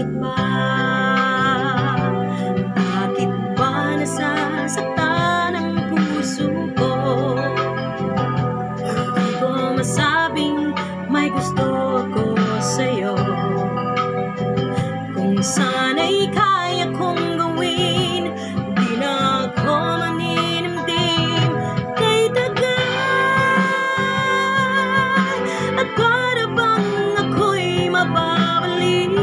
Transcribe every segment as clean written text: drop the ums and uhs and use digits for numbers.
bakit ba? Bakit ba nasasaktan ang puso ko? Hindi ko masabing may gusto ako sa'yo. Kung sana'y kaya kong gawin, di na ako maninimdim kay tagal. At para bang ako'y mababaliw,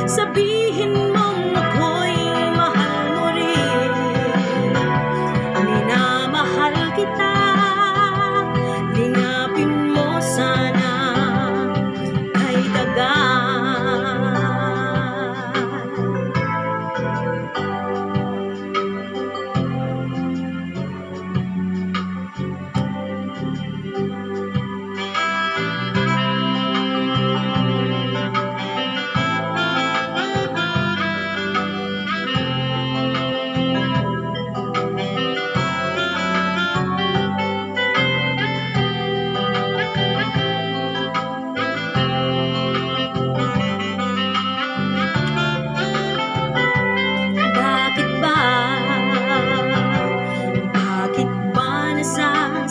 sabihin mong ako'y mahal mo rin. Minamahal kita, lingapin mo sana kay tagal.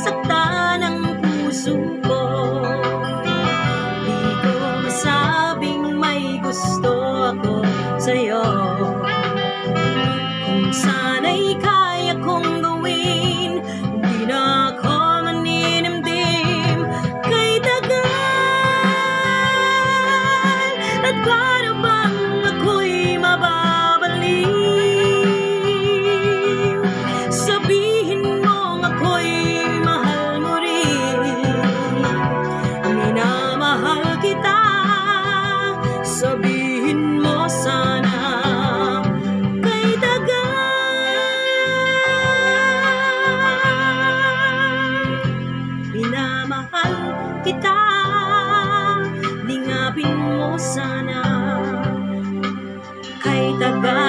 Saktan ang puso ko, di ko masabing may gusto ako sa'yo. Kung sana'y kaya kong gawin, di na ako maninimdim kay tagal. At para bang ako'y mababaliw, sabihin mong ako'y minamahal kita, sabihin mo sana kay tagal. Minamahal kita, lingapin mo sana kay tagal.